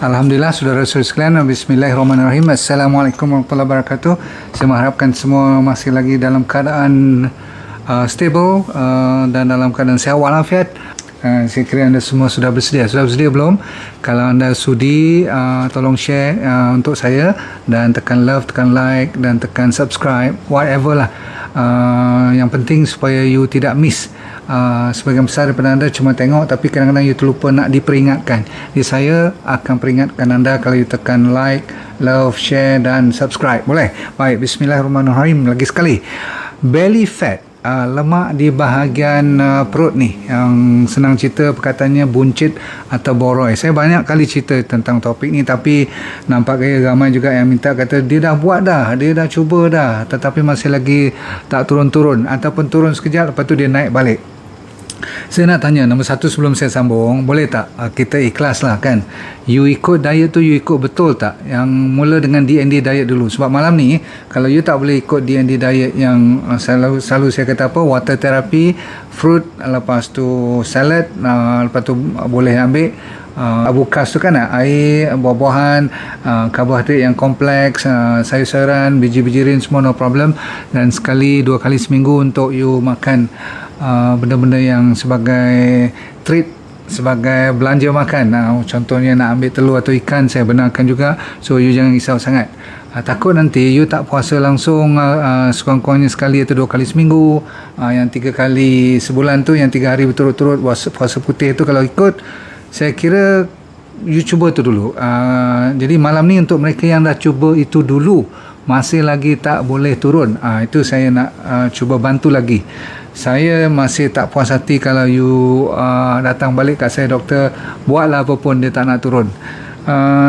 Alhamdulillah, saudara-saudara sekalian, bismillahirrahmanirrahim. Assalamualaikum warahmatullahi wabarakatuh. Saya mengharapkan semua masih lagi dalam keadaan stable dan dalam keadaan sehat walafiat. Saya kira anda semua sudah bersedia. Sudah bersedia belum? Kalau anda sudi, tolong share untuk saya dan tekan love, tekan like dan tekan subscribe, whatever lah. Yang penting supaya you tidak miss. Sebagian besar daripada anda cuma tengok, tapi kadang-kadang you terlupa nak diperingatkan. Jadi saya akan peringatkan anda kalau you tekan like, love, share dan subscribe. Boleh? Baik, bismillahirrahmanirrahim. Lagi sekali, belly fat, lemak di bahagian perut ni, yang senang cerita perkataannya buncit atau boroi. Saya banyak kali cerita tentang topik ni, tapi nampak gaya ramai juga yang minta, kata dia dah buat dah, dia dah cuba dah, tetapi masih lagi tak turun-turun, ataupun turun sekejap lepas tu dia naik balik. Saya nak tanya, nombor satu sebelum saya sambung, boleh tak kita ikhlas lah kan, you ikut diet tu, you ikut betul tak? Yang mula dengan D&D diet dulu. Sebab malam ni kalau you tak boleh ikut D&D diet yang selalu saya kata apa, water therapy, fruit, lepas tu salad, lepas tu boleh ambil abukas tu kan, air, buah-buahan, karbohidrat yang kompleks, sayur-sayuran, biji-bijirin, semua no problem. Dan sekali, 2 kali seminggu untuk you makan benda-benda yang sebagai treat, sebagai belanja makan. Contohnya nak ambil telur atau ikan, saya benarkan juga. So you jangan risau sangat. Takut nanti you tak puasa langsung sekurang-kurangnya sekali atau 2 kali seminggu, yang 3 kali sebulan tu, yang 3 hari berturut-turut puasa putih tu, kalau ikut, saya kira you cuba tu dulu. Jadi malam ni untuk mereka yang dah cuba itu dulu, masih lagi tak boleh turun, itu saya nak cuba bantu lagi. Saya masih tak puas hati kalau you datang balik kat saya, doktor, buatlah apa pun dia tak nak turun.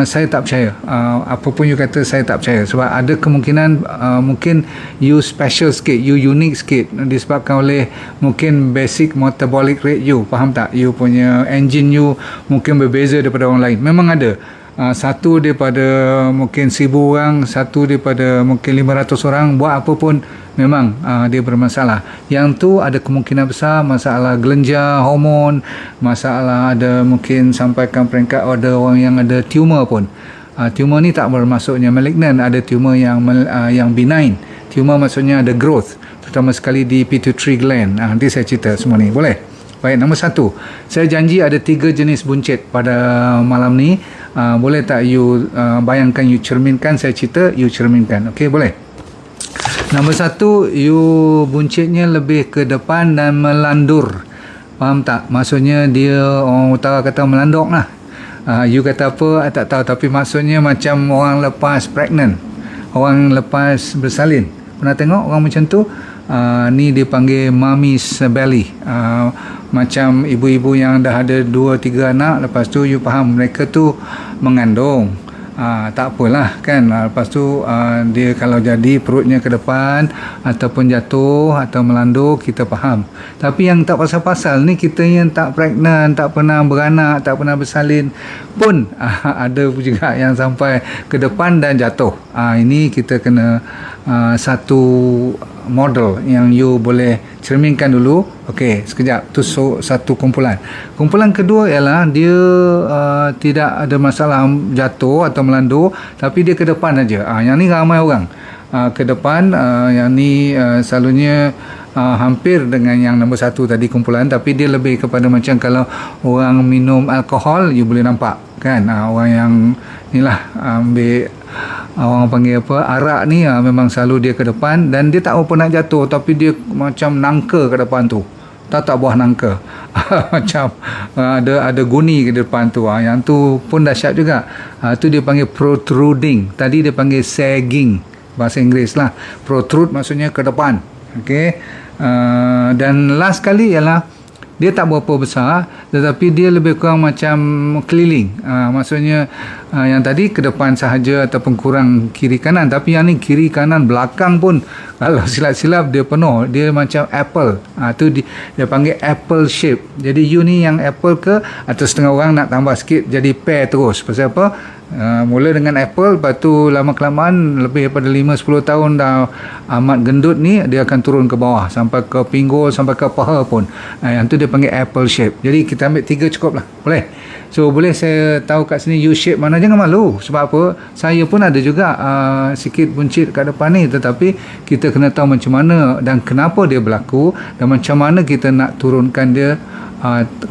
Saya tak percaya. Apa pun you kata, saya tak percaya. Sebab ada kemungkinan mungkin you special sikit, you unique sikit, disebabkan oleh mungkin basic metabolic rate you. Faham tak? You punya engine you mungkin berbeza daripada orang lain. Memang ada. Satu daripada mungkin 1000 orang, satu daripada mungkin 500 orang buat apa pun, memang dia bermasalah. Yang tu ada kemungkinan besar masalah gelenjar, hormon, masalah ada mungkin sampaikan peringkat ada orang yang ada tumor pun. Tumor ni tak bermaksudnya malignant, ada tumor yang benign. Tumor maksudnya ada growth, terutama sekali di pituitary gland. Nanti saya cerita semua ni, boleh? Baik, nombor 1, saya janji ada 3 jenis buncit pada malam ni. Boleh tak you bayangkan, you cerminkan, saya cerita, you cerminkan. Okey, boleh? Nombor 1, you buncitnya lebih ke depan dan melandur. Faham tak? Maksudnya dia, orang utara kata melandok lah. You kata apa, tak tahu, tapi maksudnya macam orang lepas pregnant, orang lepas bersalin. Pernah tengok orang macam tu? Ni dipanggil mummy's belly. Macam ibu-ibu yang dah ada 2-3 anak, lepas tu you faham mereka tu mengandung. Tak apalah kan, lepas tu dia kalau jadi perutnya ke depan ataupun jatuh atau melandur, kita faham. Tapi yang tak pasal-pasal ni, kita yang tak pregnant, tak pernah beranak, tak pernah bersalin pun ada juga yang sampai ke depan dan jatuh. Ini kita kena satu model yang you boleh cerminkan dulu. Okey, sekejap, tu satu kumpulan. Kumpulan kedua ialah dia tidak ada masalah jatuh atau melandur, tapi dia ke depan aja. Yang ni ramai orang ke depan. Yang ni selalunya hampir dengan yang nombor 1 tadi kumpulan, tapi dia lebih kepada macam kalau orang minum alkohol, you boleh nampak kan, orang yang inilah ambil, orang panggil apa, arak ni, memang selalu dia ke depan dan dia tak apa nak jatuh, tapi dia macam nangka ke depan tu, tak buah nangka. Macam ada guni ke depan tu. Yang tu pun dahsyat juga. Tu dia panggil protruding, tadi dia panggil sagging, bahasa Inggeris lah. Protrude maksudnya ke depan. Okey. Dan last kali ialah dia tak berapa besar, tetapi dia lebih kurang macam keliling. Maksudnya yang tadi ke depan sahaja ataupun kurang kiri kanan, tapi yang ni kiri kanan belakang pun kalau silap-silap dia penuh. Dia macam apple. Tu dia panggil apple shape. Jadi you ni yang apple ke, atau setengah orang nak tambah sikit jadi pear terus. Pasal apa? Mula dengan apple, lepas tu lama-kelamaan lebih daripada 5-10 tahun dah amat gendut ni, dia akan turun ke bawah sampai ke pinggul, sampai ke paha pun. Yang tu dia panggil apple shape. Jadi kita ambil 3 cukup lah, boleh? So boleh saya tahu kat sini U shape mana je? jangan malu. Sebab apa? Saya pun ada juga sikit buncit kat depan ni, tetapi kita kena tahu macam mana dan kenapa dia berlaku dan macam mana kita nak turunkan dia.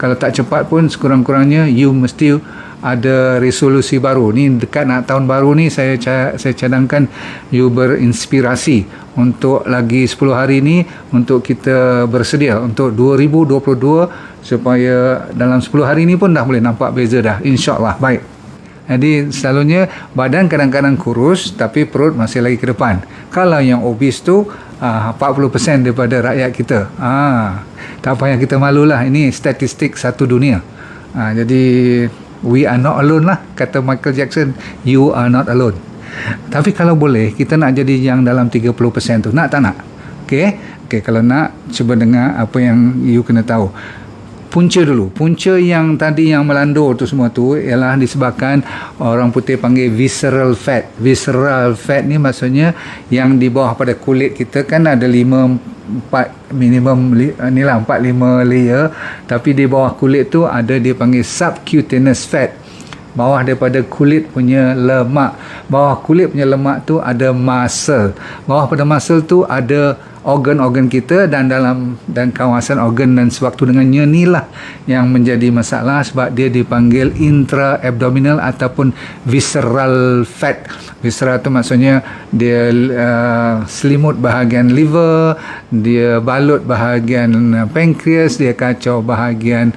Kalau tak cepat pun sekurang-kurangnya you mesti ada resolusi baru. Ni dekat nak tahun baru ni, saya cadangkan you berinspirasi untuk lagi 10 hari ni untuk kita bersedia untuk 2022 supaya dalam 10 hari ni pun dah boleh nampak beza dah, insyaAllah. Baik, jadi selalunya badan kadang-kadang kurus tapi perut masih lagi ke depan. Kalau yang obes tu 40% daripada rakyat kita. Tak payah kita malulah, ini statistik satu dunia. Jadi we are not alone lah, kata Michael Jackson, you are not alone. Tapi kalau boleh kita nak jadi yang dalam 30% tu, nak tak nak? Okey, kalau nak, cuba dengar apa yang you kena tahu. Punca dulu. Punca yang tadi yang melandor tu semua tu ialah disebabkan orang putih panggil visceral fat. Visceral fat ni maksudnya yang di bawah pada kulit kita kan ada 4 minimum ni lah 4-5 layer, tapi di bawah kulit tu ada dia panggil subcutaneous fat. Bawah daripada kulit punya lemak. Bawah kulit punya lemak tu ada muscle. Bawah pada muscle tu ada organ-organ kita, dan kawasan organ dan sewaktu dengannya ni lah yang menjadi masalah sebab dia dipanggil intra-abdominal ataupun visceral fat. Visceral tu maksudnya dia selimut bahagian liver, dia balut bahagian pankreas, dia kacau bahagian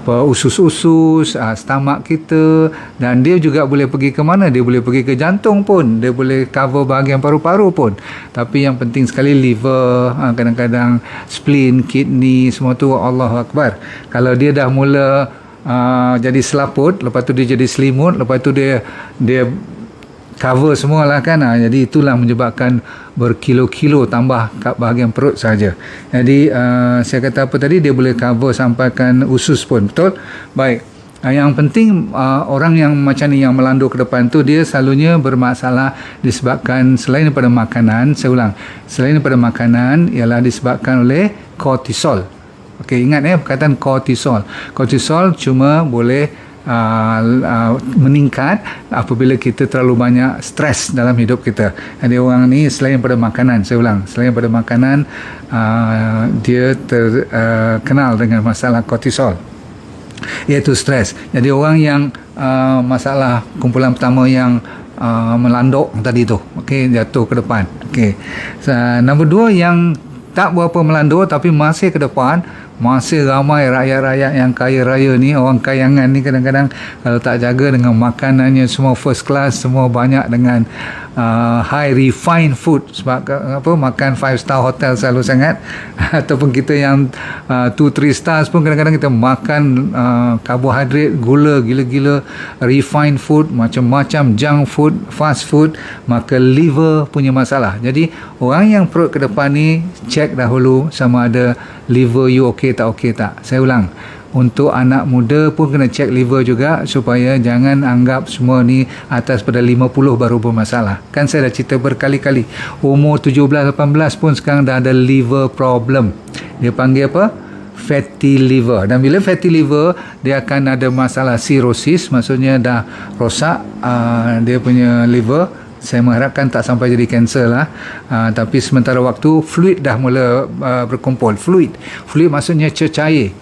usus-usus, stomach kita, dan dia juga boleh pergi ke mana? Dia boleh pergi ke jantung pun, dia boleh cover bahagian paru-paru pun. Tapi yang penting sekali liver, kadang-kadang spleen, kidney, semua tu Allahu Akbar. Kalau dia dah mula jadi selaput, lepas tu dia jadi selimut, lepas tu dia cover semualah kan. Jadi itulah menyebabkan berkilo-kilo tambah kat bahagian perut saja. Jadi saya kata apa tadi, dia boleh cover sampaikan usus pun, betul? Baik. Yang penting orang yang macam ni yang melandor ke depan tu, dia selalunya bermasalah disebabkan selain daripada makanan. Saya ulang, selain daripada makanan ialah disebabkan oleh kortisol. Okey, ingat perkataan kortisol. Kortisol cuma boleh meningkat apabila kita terlalu banyak stres dalam hidup kita. Jadi orang ni selain daripada makanan, saya ulang, selain daripada makanan, dia terkenal dengan masalah kortisol, iaitu stres. Jadi orang yang masalah kumpulan pertama yang melandok tadi tu, okey, jatuh ke depan. Okey. Nombor 2 yang tak berapa melandor tapi masih ke depan, masih ramai rakyat-rakyat yang kaya raya ni, orang kayangan ni, kadang-kadang kalau tak jaga dengan makanannya semua first class, semua banyak dengan high refined food, sebab makan 5-star hotel selalu sangat ataupun kita yang 2-3 stars pun kadang-kadang kita makan karbohidrat, gula gila-gila, refined food, macam-macam junk food, fast food, maka liver punya masalah. Jadi orang yang perut ke depan ni, cek dahulu sama ada liver you okey tak okey tak. Saya ulang, untuk anak muda pun kena cek liver juga, supaya jangan anggap semua ni atas pada 50 baru bermasalah. Kan saya dah cerita berkali-kali, umur 17-18 pun sekarang dah ada liver problem. Dia panggil apa? Fatty liver. Dan bila fatty liver, dia akan ada masalah cirrhosis, maksudnya dah rosak dia punya liver. Saya mengharapkan tak sampai jadi kanser lah. Tapi sementara waktu fluid dah mula berkumpul. Fluid maksudnya cecair.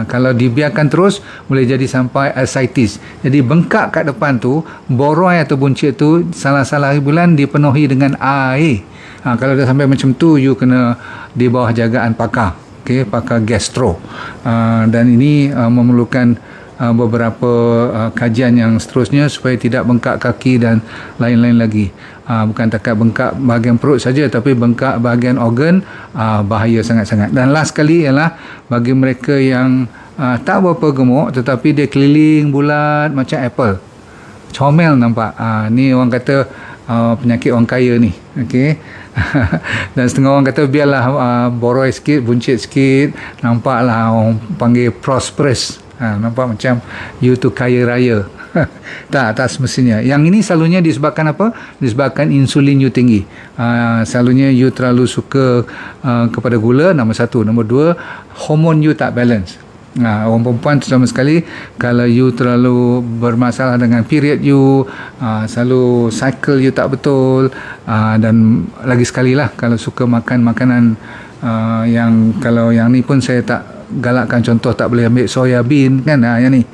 Kalau dibiarkan terus boleh jadi sampai ascites. Jadi bengkak kat depan tu, boroi atau buncit tu salah-salah bulan dipenuhi dengan air. Kalau dah sampai macam tu, you kena di bawah jagaan pakar. Okey, pakar gastro. Dan ini memerlukan beberapa kajian yang seterusnya supaya tidak bengkak kaki dan lain-lain lagi. Bukan takat bengkak bahagian perut saja, tapi bengkak bahagian organ, bahaya sangat-sangat. Dan last sekali ialah bagi mereka yang tak berapa gemuk tetapi dia keliling bulat macam apple, comel nampak. Ni orang kata penyakit orang kaya ni. Okey. Dan setengah orang kata biarlah boroi sikit, buncit sikit, nampaklah orang panggil prosperous. Nampak macam you tu kaya raya. tak semestinya. Yang ini selalunya disebabkan apa? Disebabkan insulin you tinggi. Selalunya you terlalu suka kepada gula, nombor 1. Nombor 2, hormon you tak balance. Orang perempuan terutama sekali, kalau you terlalu bermasalah dengan period you, selalu cycle you tak betul, dan lagi sekali lah kalau suka makan makanan yang, kalau yang ni pun saya tak galakkan, contoh tak boleh ambil soya bean kan, yang ni,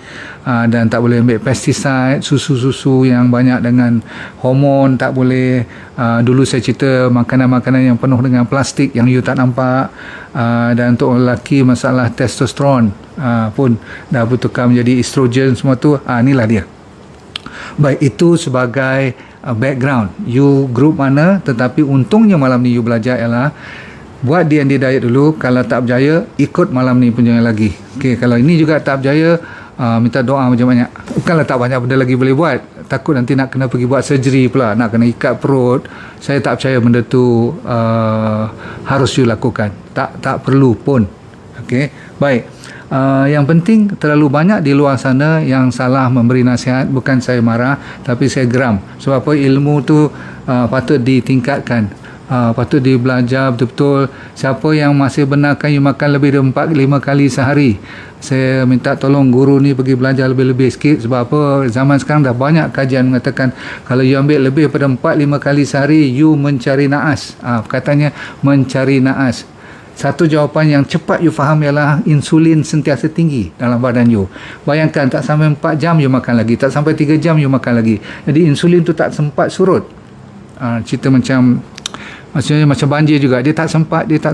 dan tak boleh ambil pesticide, susu-susu yang banyak dengan hormon tak boleh. Dulu saya cerita makanan-makanan yang penuh dengan plastik yang you tak nampak, dan untuk lelaki masalah testosteron pun dah bertukar menjadi estrogen semua tu. Inilah dia. Baik, itu sebagai background you group mana. Tetapi untungnya malam ni you belajar ialah buat D&D diet dulu. Kalau tak berjaya, ikut malam ni punya lagi. Okey, kalau ini juga tak berjaya, minta doa banyak-banyak. Bukanlah tak banyak benda lagi boleh buat, takut nanti nak kena pergi buat surgery pula, nak kena ikat perut. Saya tak percaya benda tu harus you lakukan, tak perlu pun. Okey, baik. Yang penting, terlalu banyak di luar sana yang salah memberi nasihat. Bukan saya marah, tapi saya geram. Sebab apa? Ilmu tu patut ditingkatkan, patut dia belajar betul-betul. Siapa yang masih benarkan you makan lebih dari 4-5 kali sehari, saya minta tolong guru ni pergi belajar lebih-lebih sikit. Sebab apa? Zaman sekarang dah banyak kajian mengatakan kalau you ambil lebih daripada 4-5 kali sehari, you mencari naas. Katanya mencari naas. Satu jawapan yang cepat you faham ialah insulin sentiasa tinggi dalam badan you. Bayangkan, tak sampai 4 jam you makan lagi, tak sampai 3 jam you makan lagi. Jadi insulin tu tak sempat surut. Cerita macam, maksudnya macam banjir juga, dia tak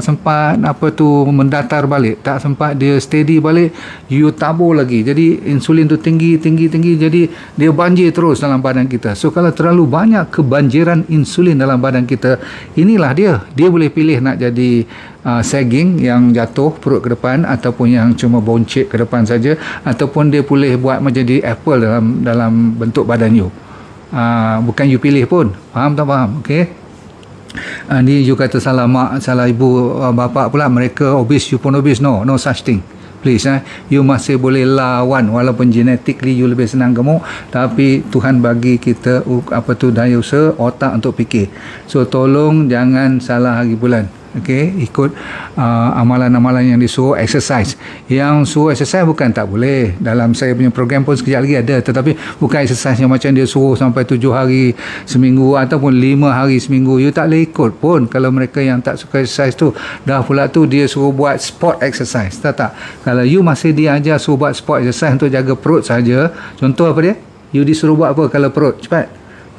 sempat apa tu mendatar balik, tak sempat dia steady balik, you tabur lagi. Jadi insulin tu tinggi, jadi dia banjir terus dalam badan kita. So kalau terlalu banyak kebanjiran insulin dalam badan kita, inilah dia boleh pilih nak jadi sagging, yang jatuh perut ke depan, ataupun yang cuma boncit ke depan saja, ataupun dia boleh buat menjadi apple dalam bentuk badan you. Bukan you pilih pun. Faham tak faham? Okey. Ni you kata salah mak, salah ibu, bapa pula, mereka obese, you pun obese. No such thing. Please, you masih boleh lawan, walaupun genetically you lebih senang gemuk, tapi Tuhan bagi kita daya usaha otak untuk fikir. So tolong jangan salah hari bulan. Okey, ikut amalan-amalan yang disuruh. Exercise, yang suruh exercise bukan tak boleh, dalam saya punya program pun sekejap lagi ada, tetapi bukan exercise yang macam dia suruh sampai 7 hari seminggu ataupun 5 hari seminggu. You tak boleh ikut pun. Kalau mereka yang tak suka exercise tu, dah pula tu dia suruh buat sport exercise. Tak. Kalau you masih diajar suruh buat sport exercise untuk jaga perut saja, contoh apa dia, you disuruh buat apa kalau perut cepat?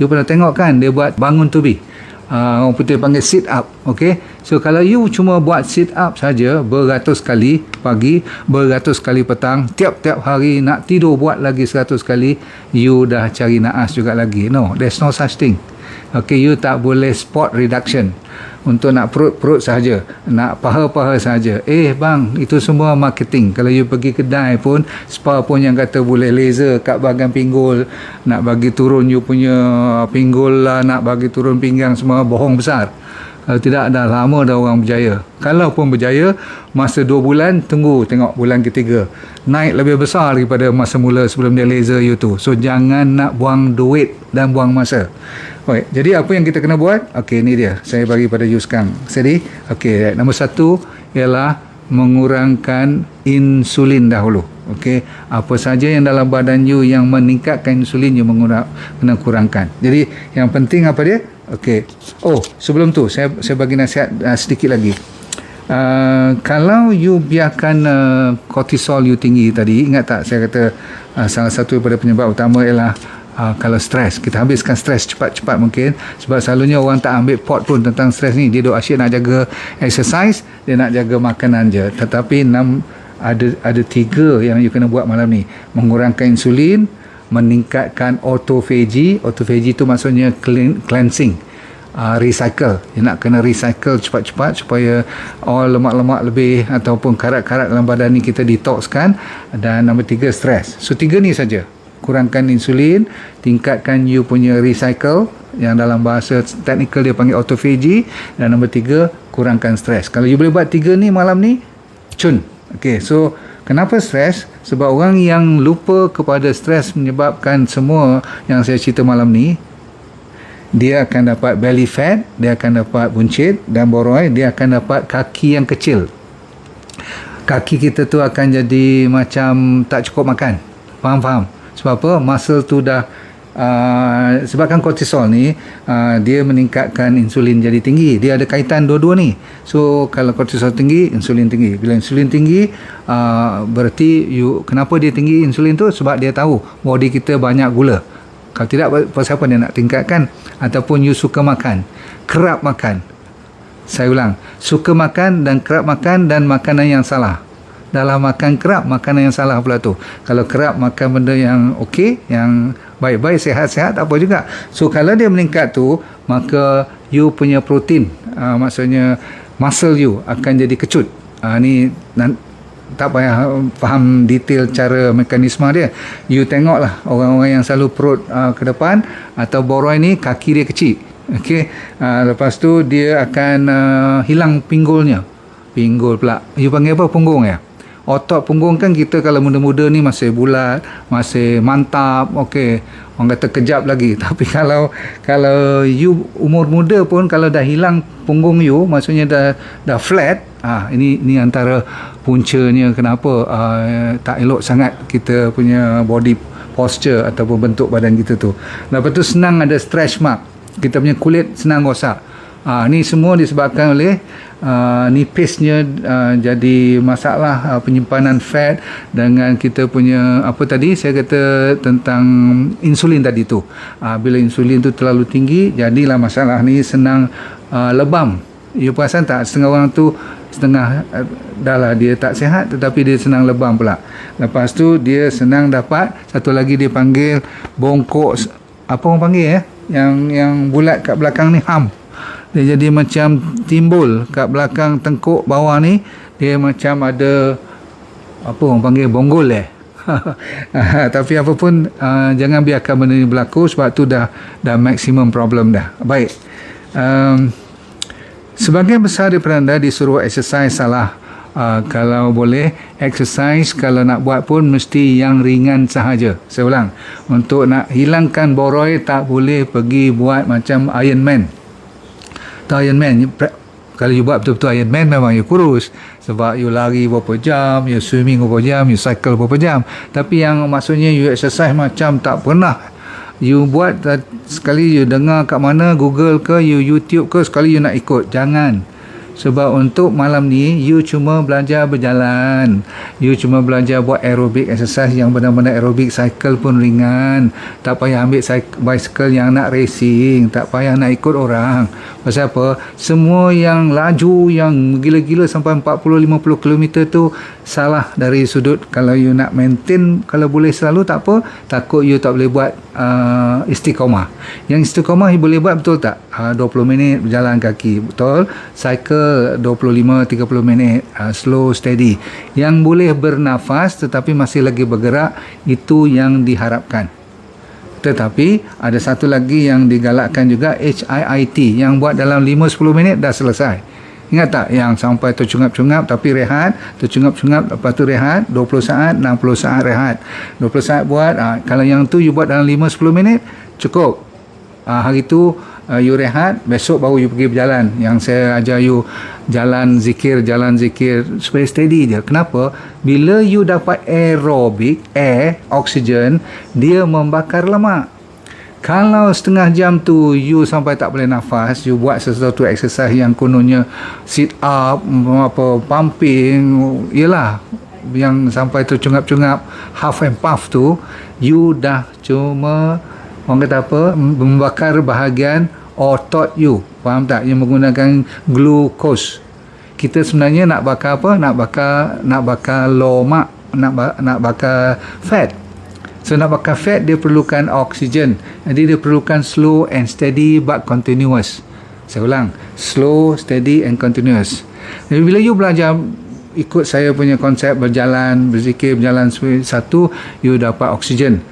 You pernah tengok kan, dia buat bangun tubi, orang putih panggil sit up. Okey, so kalau you cuma buat sit up saja beratus kali pagi, beratus kali petang, tiap-tiap hari nak tidur buat lagi 100 kali, you dah cari naas juga lagi. No, there's no such thing. Okey, you tak boleh spot reduction untuk nak perut sahaja, nak paha sahaja. Bang, itu semua marketing. Kalau you pergi kedai pun, spa pun yang kata boleh laser kat bahagian pinggul, nak bagi turun you punya pinggul lah, nak bagi turun pinggang, semua bohong besar. Kalau tidak, dah lama dah orang berjaya. Kalau pun berjaya, masa 2 bulan, tengok bulan ketiga naik lebih besar daripada masa mula sebelum dia laser you tu. So jangan nak buang duit dan buang masa. Baik, jadi apa yang kita kena buat? Okey, ni dia, saya bagi pada you sekarang. Steady? Okey, nombor 1 ialah mengurangkan insulin dahulu. Okey, apa saja yang dalam badan you yang meningkatkan insulin, you kena kurangkan. Jadi yang penting apa dia? Okey. Sebelum tu saya bagi nasihat sedikit lagi. Kalau you biarkan kortisol you tinggi tadi, ingat tak saya kata salah satu daripada penyebab utama ialah kalau stres, kita habiskan stres cepat-cepat mungkin. Sebab selalunya orang tak ambil pot pun tentang stres ni. Dia duk asyik nak jaga exercise, dia nak jaga makanan je. Tetapi ada 3 yang you kena buat malam ni. Mengurangkan insulin, meningkatkan autophagy. Autophagy tu maksudnya cleansing, recycle. Dia nak kena recycle cepat-cepat supaya all lemak-lemak lebih ataupun karat-karat dalam badan ni kita detoxkan. Dan nombor 3, stres. So 3 ni saja. Kurangkan insulin, tingkatkan you punya recycle, yang dalam bahasa teknikal dia panggil autophagy, dan nombor 3, kurangkan stres. Kalau you boleh buat 3 ni malam ni, cun. Okey, so kenapa stres? Sebab orang yang lupa kepada stres menyebabkan semua yang saya cerita malam ni, dia akan dapat belly fat, dia akan dapat buncit dan boroi, dia akan dapat kaki yang kecil. kaki kita tu akan jadi macam tak cukup makan. Faham? Sebab apa? Muscle tu dah sebabkan kortisol ni dia meningkatkan insulin jadi tinggi. Dia ada kaitan dua-dua ni. So kalau kortisol tinggi, insulin tinggi. Bila insulin tinggi, berarti kenapa dia tinggi insulin tu? Sebab dia tahu body kita banyak gula. Kalau tidak, pasal apa dia nak tingkatkan? Ataupun you suka makan, kerap makan. Saya ulang, suka makan dan kerap makan, dan makanan yang salah. Dalam makan kerap, makanan yang salah pula tu. Kalau kerap makan benda yang okey, yang baik-baik, sihat-sihat, apa juga. So kalau dia meningkat tu, maka you punya protein, maksudnya muscle you akan jadi kecut. Ni tak payah faham detail cara mekanisme dia. You tengoklah orang-orang yang selalu perut ke depan atau boroi ni, kaki dia kecil. Okey, lepas tu dia akan hilang pinggulnya. Pinggul pula, you panggil apa? Punggung ya. Otot punggung kan kita kalau muda-muda ni masih bulat, masih mantap, okey, orang kata kejap lagi. Tapi kalau you umur muda pun, kalau dah hilang punggung you, maksudnya dah flat, ini antara puncanya kenapa tak elok sangat kita punya body posture ataupun bentuk badan kita tu. Lepas tu senang ada stretch mark, kita punya kulit senang rosak. Ni semua disebabkan oleh nipisnya jadi masalah penyimpanan fat dengan kita punya apa tadi saya kata tentang insulin tadi tu. Bila insulin tu terlalu tinggi, jadilah masalah ni senang lebam. You perasan tak, setengah orang tu dah lah dia tak sihat, tetapi dia senang lebam pula. Lepas tu dia senang dapat satu lagi, dia panggil bongkok, apa orang panggil yang bulat kat belakang ni, ham. Dia jadi macam timbul kat belakang tengkuk bawah ni, dia macam ada apa orang panggil bonggol tapi apa pun jangan biarkan benda ni berlaku, sebab tu dah maximum problem dah. Baik, sebagian besar daripada anda disuruh exercise salah. Kalau boleh exercise, kalau nak buat pun mesti yang ringan sahaja. Saya ulang, untuk nak hilangkan boroi tak boleh pergi buat macam Iron Man. Iron Man, kalau you buat betul-betul Iron Man, memang you kurus, sebab you lari berapa jam, you swimming berapa jam, you cycle berapa jam. Tapi yang maksudnya you exercise macam tak pernah you buat, sekali you dengar kat mana, Google ke, you YouTube ke, sekali you nak ikut, jangan. Sebab untuk malam ni you cuma belajar berjalan, you cuma belajar buat aerobic exercise yang benar-benar aerobic. Cycle pun ringan, tak payah ambil bicycle yang nak racing, tak payah nak ikut orang. Pasal apa? Semua yang laju, yang gila-gila sampai 40-50 km tu salah dari sudut. Kalau you nak maintain, kalau boleh selalu, tak apa. Takut you tak boleh buat istiqamah. Yang istiqamah you boleh buat, betul tak? 20 minit berjalan kaki, betul. Cycle 25-30 minit, slow steady. Yang boleh bernafas tetapi masih lagi bergerak, itu yang diharapkan. Tetapi ada satu lagi yang digalakkan juga, HIIT, yang buat dalam 5-10 minit dah selesai. Ingat tak? Yang sampai tercungap-cungap tapi rehat, tercungap-cungap lepas tu rehat, 20 saat, 60 saat rehat, 20 saat buat. Kalau yang tu you buat dalam 5-10 minit cukup. Hari tu you rehat, besok baru you pergi berjalan. Yang saya ajar you jalan zikir supaya steady je. Kenapa? Bila you dapat aerobik, oksigen, dia membakar lemak. Kalau setengah jam tu you sampai tak boleh nafas, you buat sesuatu exercise yang kononnya sit up, apa, pumping, yelah, yang sampai tercungap-cungap, half and puff tu, you dah cuma, orang kata apa, membakar bahagian otot you. Faham tak? Yang menggunakan glucose. Kita sebenarnya nak bakar apa? Nak bakar lemak, nak bakar fat. So nak bakar fat, dia perlukan oksigen. Jadi dia perlukan slow and steady but continuous. Saya ulang, slow, steady and continuous. Jadi bila you belajar ikut saya punya konsep berjalan, berzikir, berjalan, satu, you dapat oksigen.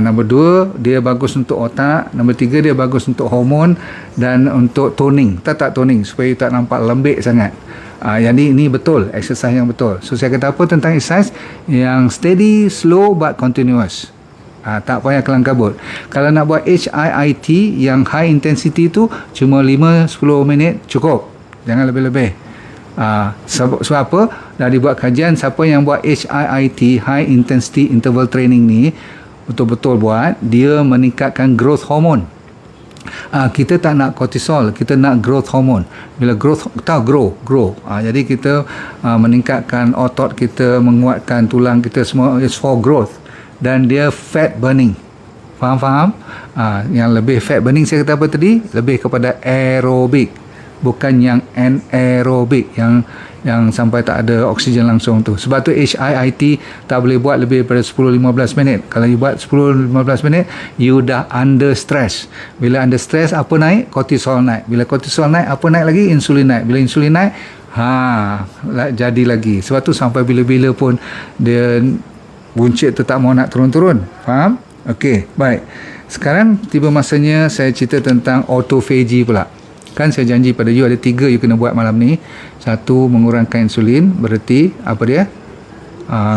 Nombor 2, dia bagus untuk otak. Nombor 3, dia bagus untuk hormon dan untuk toning. Tak toning supaya tak nampak lembik sangat. Jadi ini betul, exercise yang betul. So saya kata apa tentang exercise yang steady, slow but continuous. Tak payah kelang kabut. Kalau nak buat HIIT yang high intensity tu, cuma 5-10 minit cukup. Jangan lebih-lebih. Sebab apa? Dah dibuat kajian, siapa yang buat HIIT, High Intensity Interval Training ni, betul-betul buat, dia meningkatkan growth hormone. Kita tak nak kortisol, kita nak growth hormone. Bila growth, tahu grow. Jadi kita meningkatkan otot kita, menguatkan tulang kita, semua is for growth. Dan dia fat burning. Faham? Yang lebih fat burning saya kata apa tadi? Lebih kepada aerobik, bukan yang anaerobik, yang sampai tak ada oksigen langsung tu. Sebab tu HIIT tak boleh buat lebih daripada 10-15 minit. Kalau you buat 10-15 minit, you dah under stress. Bila under stress, apa naik? Kortisol naik. Bila kortisol naik, apa naik lagi? Insulin naik. Bila insulin naik, jadi lagi. Sebab tu sampai bila-bila pun dia buncit tu tak mau nak turun-turun. Faham? Okey, baik. Sekarang tiba masanya saya cerita tentang autophagy pula. Kan saya janji pada you ada 3 you kena buat malam ni. 1, mengurangkan insulin, berarti apa dia?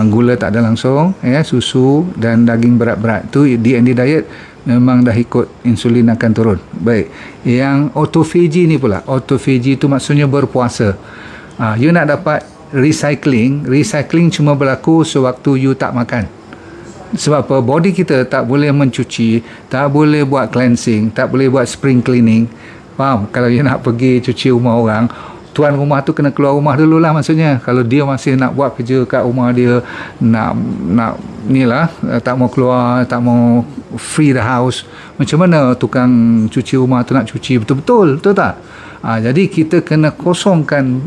Gula tak ada langsung, susu dan daging berat-berat. Tu DND diet memang dah ikut, insulin akan turun. Baik. Yang autophagy ni pula. Autophagy tu maksudnya berpuasa. You nak dapat recycling cuma berlaku sewaktu you tak makan. Sebab apa? Body kita tak boleh mencuci, tak boleh buat cleansing, tak boleh buat spring cleaning. Faham? Kalau dia nak pergi cuci rumah orang, tuan rumah tu kena keluar rumah dulu lah maksudnya. Kalau dia masih nak buat kerja kat rumah dia, nak ni lah, tak mau keluar, tak mau free the house, macam mana tukang cuci rumah tu nak cuci betul-betul, betul tak? Jadi kita kena kosongkan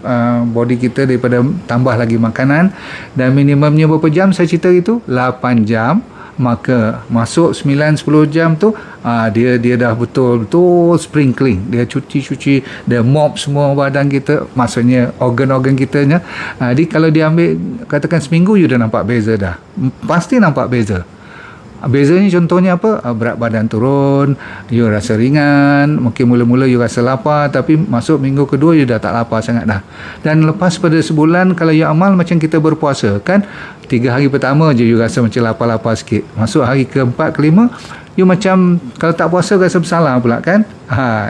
body kita daripada tambah lagi makanan. Dan minimumnya berapa jam saya cerita itu? 8 jam. Maka masuk 9-10 jam tu dia dah betul-betul sprinkling, dia cuci, dia mop semua badan kita, maksudnya organ-organ kitanya. Jadi kalau dia ambil katakan seminggu, you dah nampak beza dah, pasti nampak beza. Bezanya contohnya apa? Berat badan turun, you rasa ringan, mungkin mula-mula you rasa lapar, tapi masuk minggu kedua you dah tak lapar sangat dah. Dan lepas pada sebulan, kalau you amal macam kita berpuasa kan, 3 hari pertama je you rasa macam lapar-lapar sikit, masuk hari ke-4, ke-5 you macam kalau tak puasa rasa bersalah pula kan.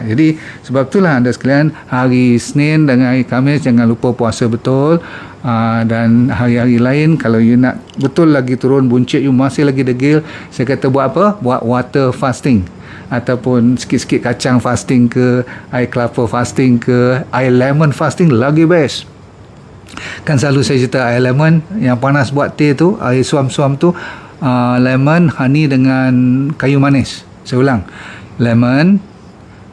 Jadi sebab itulah anda sekalian, hari Isnin dan hari Khamis jangan lupa puasa betul. Dan hari-hari lain kalau you nak betul lagi turun buncit, you masih lagi degil, saya kata buat apa? Buat water fasting, ataupun sikit-sikit kacang fasting ke, air kelapa fasting ke, air lemon fasting lagi best. Kan selalu saya cerita air lemon yang panas buat teh tu, air suam-suam tu, lemon, honey dengan kayu manis. Saya ulang, lemon,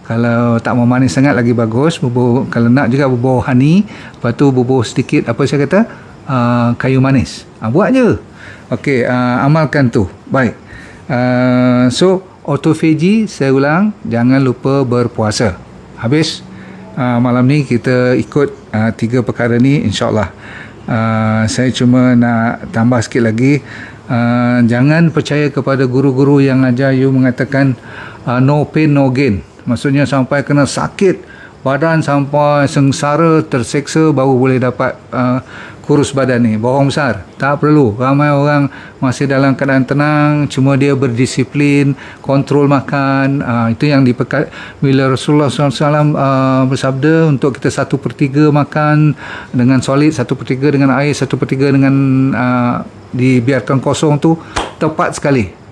kalau tak mau manis sangat lagi bagus, bubur, kalau nak juga bubur honey, lepas tu bubur sedikit apa saya kata, kayu manis. Buat je. Okey, amalkan tu. Baik. So autophagy saya ulang, jangan lupa berpuasa. Habis malam ni kita ikut 3 perkara ni insya-Allah. Saya cuma nak tambah sikit lagi, jangan percaya kepada guru-guru yang ajar you mengatakan no pain no gain. Maksudnya sampai kena sakit badan, sampai sengsara, terseksa baru boleh dapat kurus badan ni. Bohong besar. Tak perlu. Ramai orang masih dalam keadaan tenang, cuma dia berdisiplin, kontrol makan. Itu yang bila Rasulullah SAW bersabda untuk kita 1/3 makan dengan solid, 1/3 dengan air, 1/3 dengan dibiarkan kosong tu tepat sekali.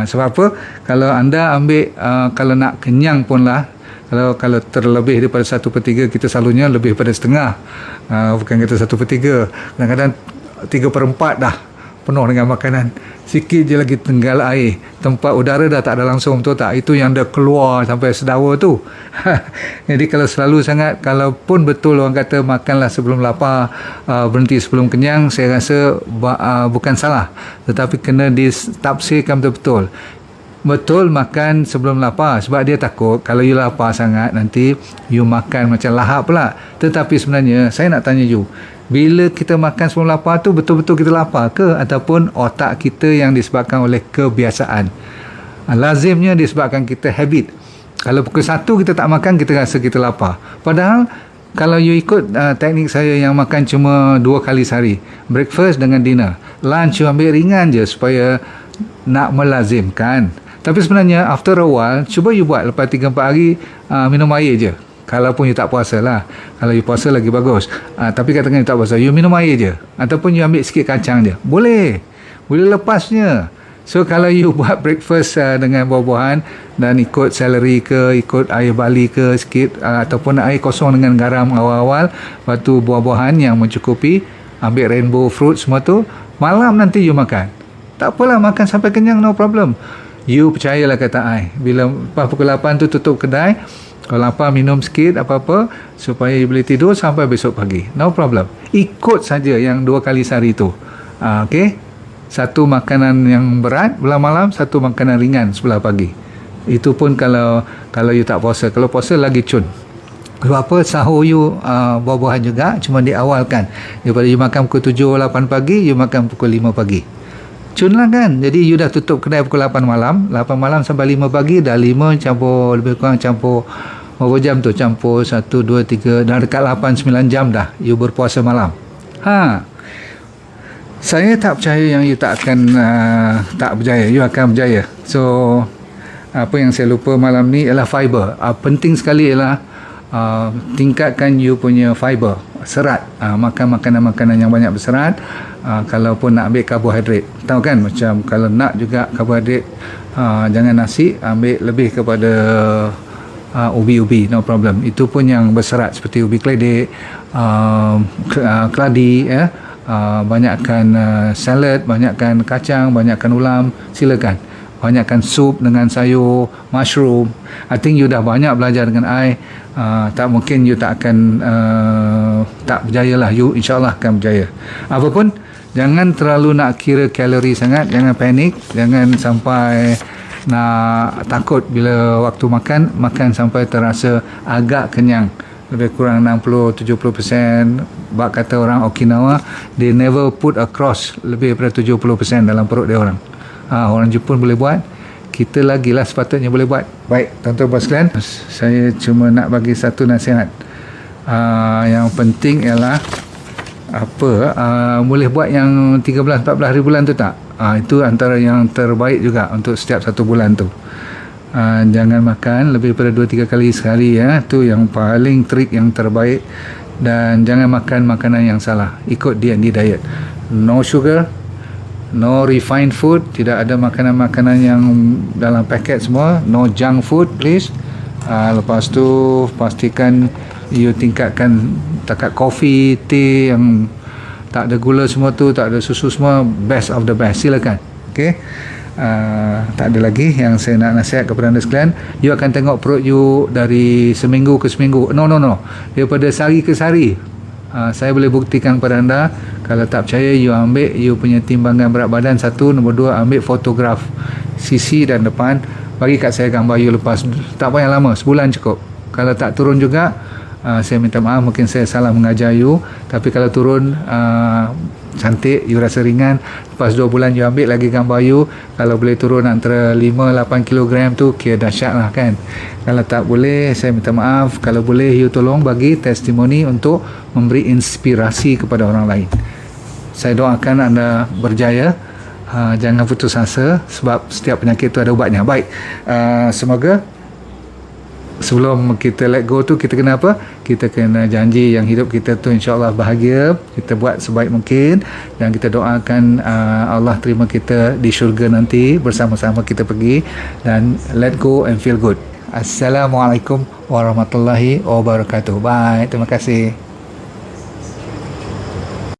Sebab apa? Kalau anda ambil kalau nak kenyang pun lah, kalau terlebih daripada 1/3, kita selalunya lebih pada setengah, bukan kata 1/3, kadang-kadang 3/4 dah penuh dengan makanan, sikit je lagi tinggal air, tempat udara dah tak ada langsung, betul tak? Itu yang dah keluar sampai sedawa tu. Jadi kalau selalu sangat, kalaupun betul orang kata makanlah sebelum lapar, berhenti sebelum kenyang, saya rasa bukan salah, tetapi kena ditafsirkan betul-betul. Betul makan sebelum lapar, sebab dia takut kalau you lapar sangat nanti you makan macam lahap pula. Tetapi sebenarnya saya nak tanya you, bila kita makan sebelum lapar tu betul-betul kita lapar ke, ataupun otak kita yang disebabkan oleh kebiasaan? Lazimnya disebabkan kita habit. Kalau pukul 1 kita tak makan, kita rasa kita lapar. Padahal kalau you ikut teknik saya yang makan cuma 2 kali sehari, breakfast dengan dinner, lunch you ambil ringan je supaya nak melazimkan. Tapi sebenarnya after a while, cuba you buat lepas 3-4 hari minum air je. Kalau pun you tak puasa lah. Kalau you puasa lagi bagus. Tapi katakan you tak puasa, you minum air je. Ataupun you ambil sikit kacang je. Boleh lepasnya. So kalau you buat breakfast dengan buah-buahan dan ikut celery ke, ikut air bali ke sikit, ataupun air kosong dengan garam awal-awal, lepas tu buah-buahan yang mencukupi, ambil rainbow fruit semua tu, malam nanti you makan. Tak apalah, makan sampai kenyang, no problem. You percayalah kata I, bila pukul 8 tu tutup kedai, kalau lapar minum sikit apa-apa supaya you boleh tidur sampai besok pagi, no problem. Ikut saja yang 2 kali sehari tu. Okay, satu makanan yang berat belah malam, satu makanan ringan sebelah pagi. Itu pun kalau you tak puasa. Kalau puasa lagi cun. Sebab apa? Sahur you buah-buahan juga, cuma diawalkan. Daripada you makan pukul 7, 8 pagi, you makan pukul 5 pagi. Cun lah kan. Jadi you dah tutup kedai pukul 8 malam. 8 malam sampai 5 pagi, dah 5 campur, lebih kurang campur berapa jam tu? Campur 1, 2, 3, dah dekat 8, 9 jam dah you berpuasa malam. Saya tak percaya yang you tak akan tak berjaya. You akan berjaya. So apa yang saya lupa malam ni ialah fiber. Penting sekali ialah tingkatkan you punya fiber, serat. Makan makanan-makanan yang banyak berserat. Kalau pun nak ambil karbohidrat, tahu kan, macam kalau nak juga karbohidrat, jangan nasi, ambil lebih kepada ubi-ubi, no problem. Itu pun yang berserat seperti ubi keledek, keladi, banyakkan salad, banyakkan kacang, banyakkan ulam, silakan. Banyakkan sup dengan sayur, mushroom. I think you dah banyak belajar dengan I. Tak mungkin you tak akan tak berjaya lah. You insyaAllah akan berjaya. Apapun, jangan terlalu nak kira kalori sangat. Jangan panik. Jangan sampai nak takut bila waktu makan sampai terasa agak kenyang. Lebih kurang 60-70%. Bak kata orang Okinawa, they never put across lebih daripada 70% dalam perut dia orang. Orang Jepun boleh buat, kita lagi lah sepatutnya boleh buat. Baik, tuan-tuan dan sekalian, saya cuma nak bagi satu nasihat. Yang penting ialah boleh buat yang 13-14 hari bulan tu tak? Itu antara yang terbaik juga untuk setiap satu bulan tu. Jangan makan lebih daripada 2-3 kali sehari, tu yang paling trik yang terbaik. Dan jangan makan makanan yang salah. Ikut D&D diet. No sugar, no refined food, tidak ada makanan-makanan yang dalam paket semua, no junk food please. Lepas tu pastikan you tingkatkan takat kopi, teh yang tak ada gula semua tu, tak ada susu semua, best of the best, silakan. Okay, tak ada lagi yang saya nak nasihat kepada anda sekalian. You akan tengok perut you dari seminggu ke seminggu, no, daripada sehari ke sehari. Saya boleh buktikan kepada anda. Kalau tak percaya, you ambil you punya timbangan berat badan, satu. Nombor 2, ambil fotograf sisi dan depan, bagi kat saya gambar you lepas. Tak payah lama, sebulan cukup. Kalau tak turun juga, saya minta maaf, mungkin saya salah mengajar you. Tapi kalau turun cantik, you rasa ringan, lepas 2 bulan you ambil lagi gambar you, kalau boleh turun antara 5-8 kg tu, kira dahsyat lah kan. Kalau tak boleh, saya minta maaf. Kalau boleh, you tolong bagi testimoni untuk memberi inspirasi kepada orang lain. Saya doakan anda berjaya. Jangan putus asa, sebab setiap penyakit tu ada ubatnya. Baik, semoga sebelum kita let go tu, kita kena apa? Kita kena janji yang hidup kita tu insyaAllah bahagia. Kita buat sebaik mungkin, dan kita doakan Allah terima kita di syurga nanti, bersama-sama kita pergi dan let go and feel good. Assalamualaikum warahmatullahi wabarakatuh. Bye, terima kasih.